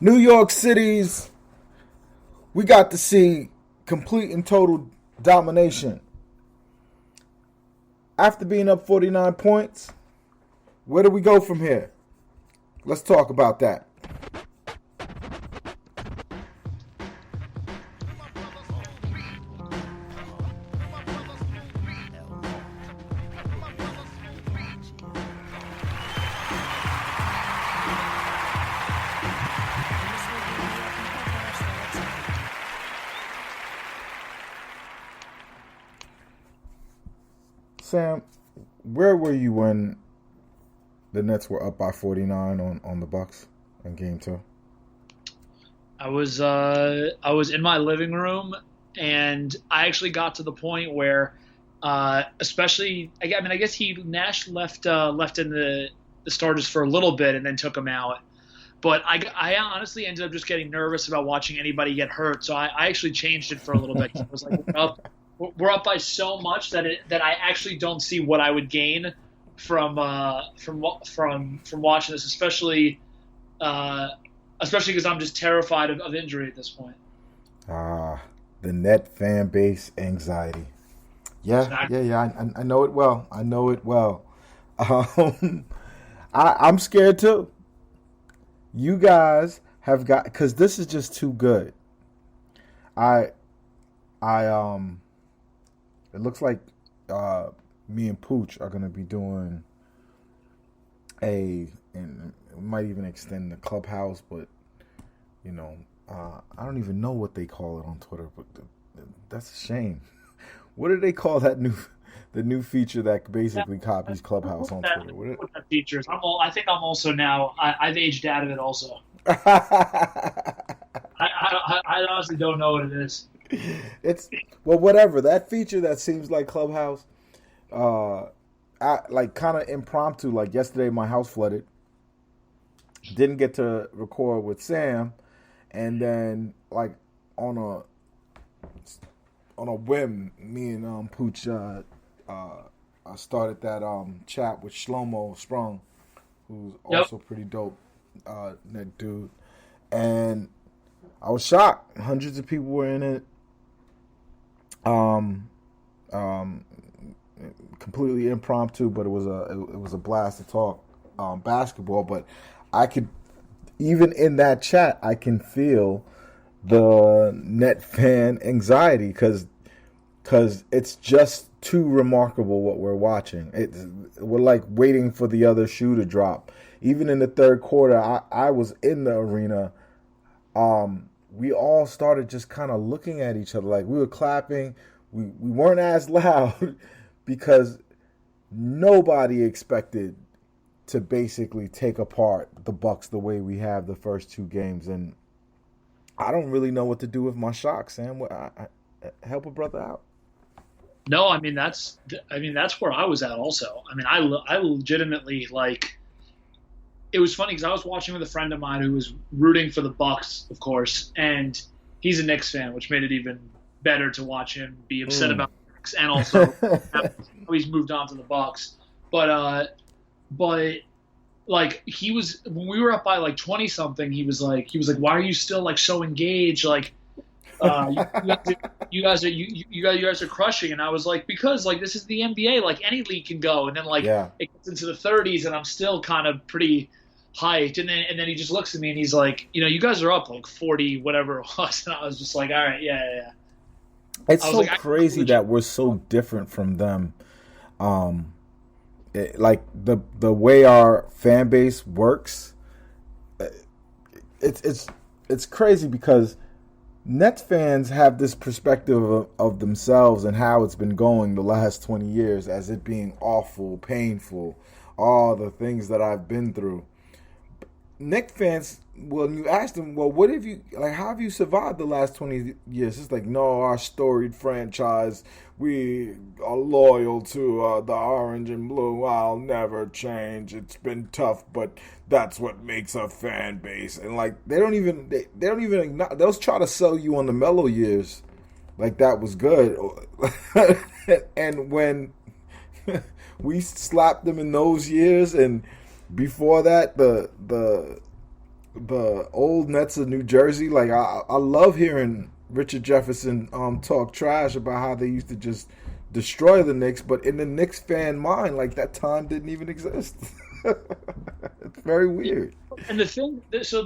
New York City's, we got to see complete and total domination. After being up 49 points, where do we go from here? Let's talk about that. Sam, where were you when the Nets were up by 49 on the Bucks in Game 2? I was in my living room, and I actually got to the point where, especially I guess he Nash left in the starters for a little bit and then took him out. But I honestly ended up just getting nervous about watching anybody get hurt, so I actually changed it for a little bit. I was like, we're up by so much that I actually don't see what I would gain from watching this, especially because I'm just terrified of injury at this point. The net fan base anxiety. Yeah, Exactly. I know it well. I know it well. I'm scared too. You guys have got, because this is just too good. I It looks like me and Pooch are gonna be doing and we might even extend the clubhouse, but you know, I don't even know what they call it on Twitter, but that's a shame. What do they call the new feature that basically copies Clubhouse on Twitter? What that features. I think I'm also now. I've aged out of it. Also, I honestly don't know what it is. It's well, whatever that feature that seems like Clubhouse, like kind of impromptu. Like yesterday, my house flooded. Didn't get to record with Sam, and then like on a whim, me and Pooch I started that chat with Shlomo Sprung, who's Yep. also pretty dope net dude, and I was shocked. Hundreds of people were in it. Um, um, Completely impromptu, but it was a blast to talk basketball. But I could, even in that chat, I can feel the net fan anxiety because it's just too remarkable what we're watching. We're like waiting for the other shoe to drop. Even in the third quarter, I was in the arena. We all started just kind of looking at each other like we were clapping. We weren't as loud because nobody expected to basically take apart the Bucks the way we have the first two games, and I don't really know what to do with my shock, Sam. Help a brother out. No, I mean that's where I was at. Also, I legitimately like. It was funny because I was watching with a friend of mine who was rooting for the Bucks, of course, and he's a Knicks fan, which made it even better to watch him be upset about the Knicks and also how he's moved on to the Bucks. But like he was when we were up by like 20 something, he was like, why are you still like so engaged? Like you guys are crushing, and I was like, because like this is the NBA, like any league can go, and then like Yeah. it gets into the 30s, and I'm still kind of pretty hyped, and then he just looks at me and he's like, you guys are up like 40 whatever it was, and I was just like, all right, yeah. It's I was so like, crazy that we're so different from them. Like the way our fan base works, it's crazy because Nets fans have this perspective of themselves and how it's been going the last 20 years as it being awful, painful, all the things that I've been through. Knicks fans, when you ask them, well, what have you, like, how have you survived the last 20 years? It's like, no, our storied franchise, we are loyal to the orange and blue. I'll never change. It's been tough, but that's what makes a fan base. And, like, they don't even, they'll try to sell you on the mellow years. Like, that was good. And when we slapped them in those years and before that, the the old Nets of New Jersey. Like I love hearing Richard Jefferson talk trash about how they used to just destroy the Knicks, but in the Knicks fan mind, like that time didn't even exist. It's very weird. And the thing, so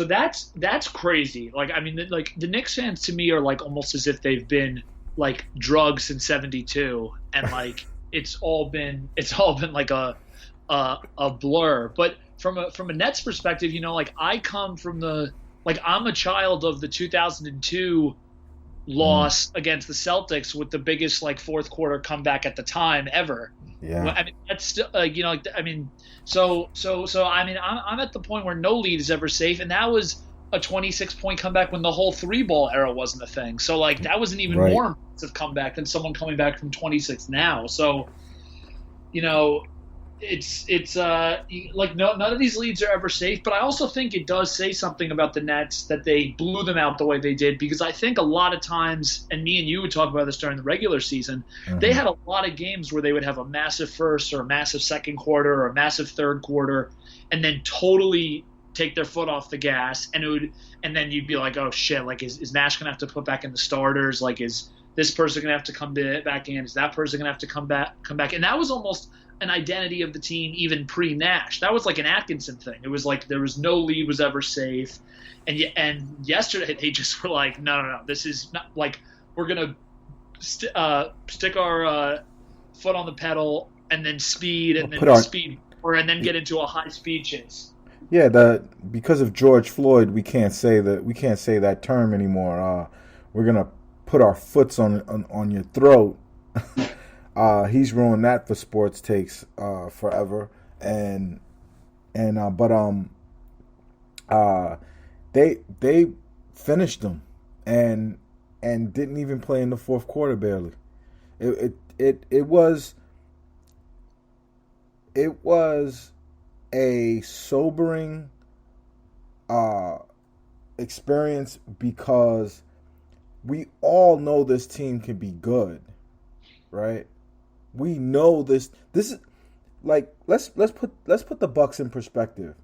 that's crazy. Like, I mean, like the Knicks fans to me are like almost as if they've been like drugged since '72, and like it's all been like a blur. But from a Nets perspective, like I come from I'm a child of the 2002 loss against the Celtics with the biggest like fourth quarter comeback at the time ever. Yeah. I mean, that's still I mean, I mean, I'm at the point where no lead is ever safe, and that was a 26-point comeback when the whole three-ball era wasn't a thing. So like that was an even more impressive comeback than someone coming back from 26 now. So it's like none of these leads are ever safe, but I also think it does say something about the Nets that they blew them out the way they did, because I think a lot of times, and me and you would talk about this during the regular season, they had a lot of games where they would have a massive first or a massive second quarter or a massive third quarter and then totally take their foot off the gas, and then you'd be like, oh shit, like is Nash gonna have to put back in the starters, like is this person gonna have to come back in, is that person gonna have to come back, and that was almost an identity of the team even pre-Nash. That was like an Atkinson thing. It was like there was no lead was ever safe, and yesterday they just were like, no, this is not like we're gonna stick our foot on the pedal and then speed and then speed and then get into a high speed chase. Yeah, because of George Floyd, we can't say that term anymore. We're gonna put our foots on your throat. He's ruined that for sports takes forever, they finished them and didn't even play in the fourth quarter barely. It was a sobering experience, because we all know this team can be good, right? We know this is like let's put the Bucks in perspective.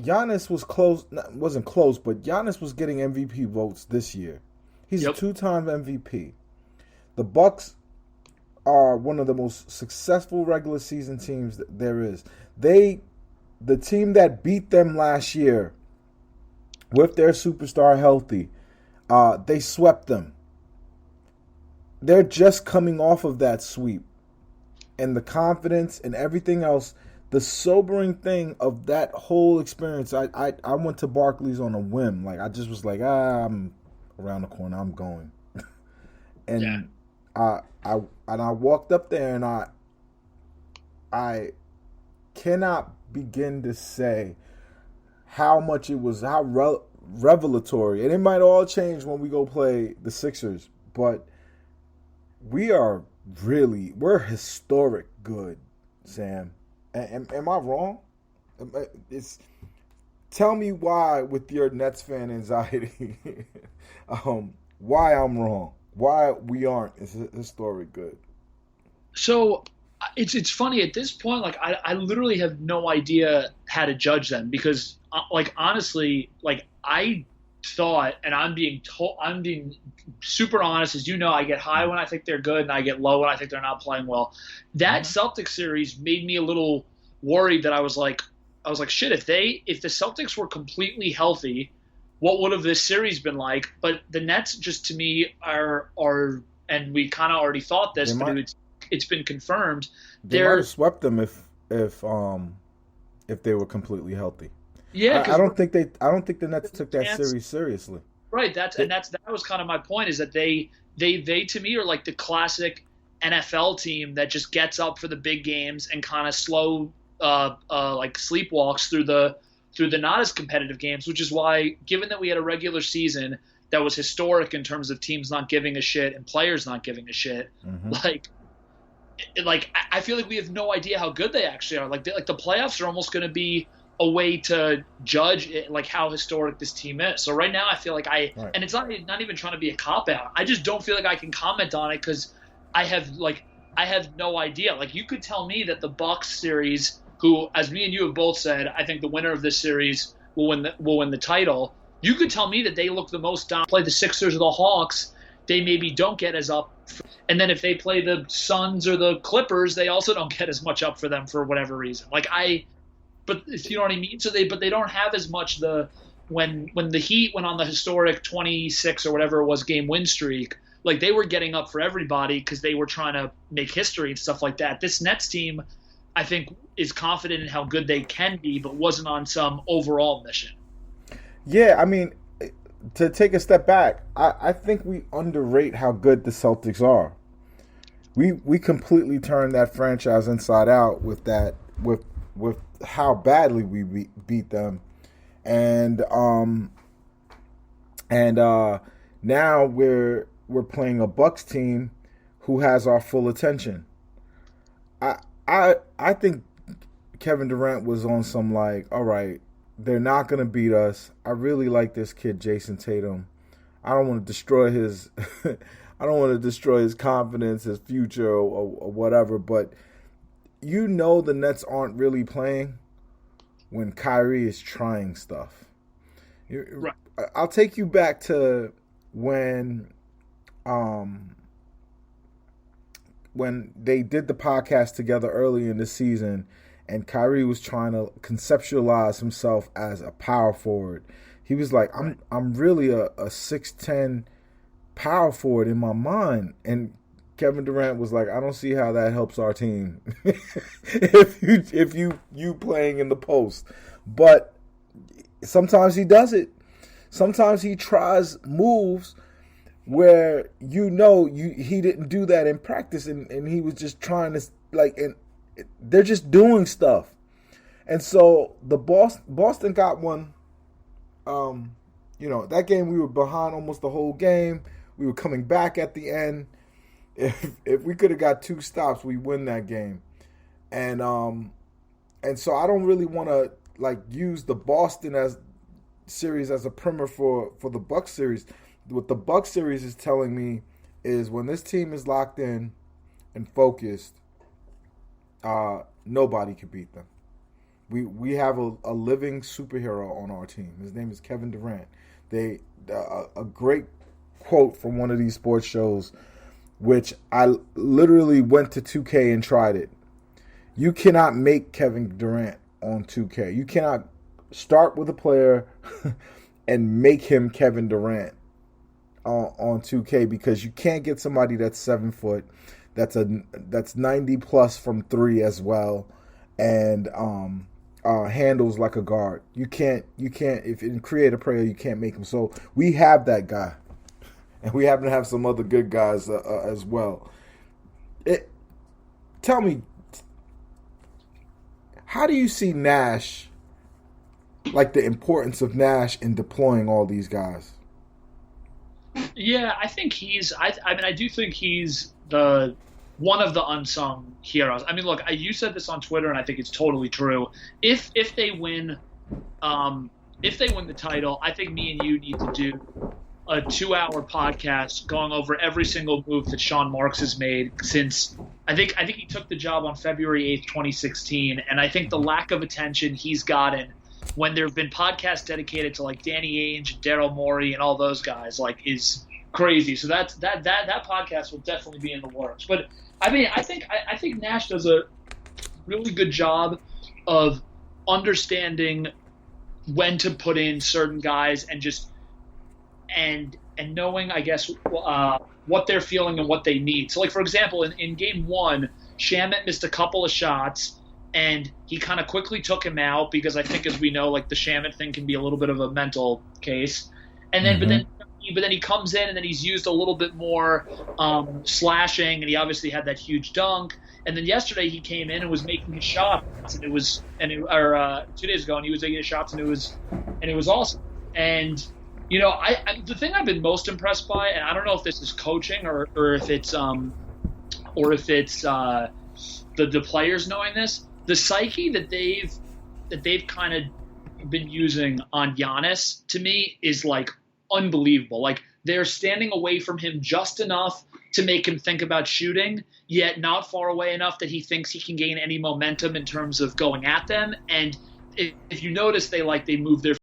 Giannis wasn't close, but Giannis was getting MVP votes this year. He's a 2-time MVP. The Bucks are one of the most successful regular season teams that there is. The team that beat them last year with their superstar healthy, they swept them. They're just coming off of that sweep, and the confidence and everything else. The sobering thing of that whole experience, I went to Barclays on a whim. Like I just was like, I'm around the corner, I'm going, and I walked up there, and I cannot begin to say how much it was, how revelatory, and it might all change when we go play the Sixers, but we're historic good, Sam. Am I wrong? Tell me why, with your Nets fan anxiety, why I'm wrong. Why we aren't historic good. So it's funny at this point. Like I literally have no idea how to judge them, because like honestly, like I thought, and I'm being super honest, as you know, I get high when I think they're good and I get low when I think they're not playing well. That Celtics series made me a little worried. That I was like shit, if the Celtics were completely healthy, what would have this series been like? But the Nets just, to me, are and we kind of already thought this, but it's been confirmed. They might have swept them if they were completely healthy. Yeah, I don't think the Nets took that series seriously. Right. That was kind of my point, is that they to me are like the classic NFL team that just gets up for the big games and kind of slow like sleepwalks through the not as competitive games, which is why, given that we had a regular season that was historic in terms of teams not giving a shit and players not giving a shit, like I feel like we have no idea how good they actually are. Like the playoffs are almost going to be a way to judge it, like how historic this team is. So right now I feel like and it's not even trying to be a cop out. I just don't feel like I can comment on it, because I have no idea. Like you could tell me that the Bucks series who, as me and you have both said, I think the winner of this series will win the title. You could tell me that they look the most down. Play the Sixers or the Hawks, they maybe don't get as up. And then if they play the Suns or the Clippers, they also don't get as much up for them for whatever reason. But if you know what I mean. So they don't have as much when the Heat went on the historic 26 or whatever it was game win streak. Like they were getting up for everybody because they were trying to make history and stuff like that. This Nets team, I think, is confident in how good they can be, but wasn't on some overall mission. Yeah, I mean, to take a step back, I think we underrate how good the Celtics are. We completely turned that franchise inside out with how badly we beat them, and now we're playing a Bucks team who has our full attention. I think Kevin Durant was on some like, all right, they're not going to beat us. I really like this kid, Jason Tatum. I don't want to destroy his confidence, his future, or whatever. But you know the Nets aren't really playing when Kyrie is trying stuff. Right. I'll take you back to when they did the podcast together early in the season, and Kyrie was trying to conceptualize himself as a power forward. He was like, I'm really a 6'10" power forward in my mind. And Kevin Durant was like, I don't see how that helps our team if you playing in the post. But sometimes he does it. Sometimes he tries moves where he didn't do that in practice, and he was just trying to and they're just doing stuff. And so the Boston got one. That game we were behind almost the whole game. We were coming back at the end. If we could have got 2 stops, we win that game. And so I don't really want to use the Boston series as a primer for the Bucks series. What the Bucks series is telling me is when this team is locked in and focused, nobody can beat them. We have a living superhero on our team. His name is Kevin Durant. A great quote from one of these sports shows, which I literally went to 2K and tried it. You cannot make Kevin Durant on 2K. You cannot start with a player and make him Kevin Durant on 2K, because you can't get somebody that's 7 foot, that's 90 plus from 3 as well, and handles like a guard. You can't if in create a player, you can't make him. So we have that guy, and we happen to have some other good guys as well. Tell me, how do you see Nash, the importance of Nash in deploying all these guys? Yeah, I think I do think he's one of the unsung heroes. I mean, look, you said this on Twitter, and I think it's totally true. If they win the title, I think me and you need to do a 2-hour podcast going over every single move that Sean Marks has made since I think he took the job on February 8th, 2016, and I think the lack of attention he's gotten when there have been podcasts dedicated to Danny Ainge and Daryl Morey and all those guys is crazy. So that podcast will definitely be in the works. But I mean, I think Nash does a really good job of understanding when to put in certain guys and knowing, I guess, what they're feeling and what they need. So, for example, in game 1, Shamet missed a couple of shots, and he kind of quickly took him out because I think, as we know, the Shamet thing can be a little bit of a mental case. And then, but then he comes in, and then he's used a little bit more slashing, and he obviously had that huge dunk. And then yesterday he came in and was making his shots, and 2 days ago, and he was making his shots, and it was awesome. And the thing I've been most impressed by, and I don't know if this is coaching or if it's the players knowing this, the psyche that they've kind of been using on Giannis, to me, is unbelievable. they're standing away from him just enough to make him think about shooting, yet not far away enough that he thinks he can gain any momentum in terms of going at them. And if you notice, they move their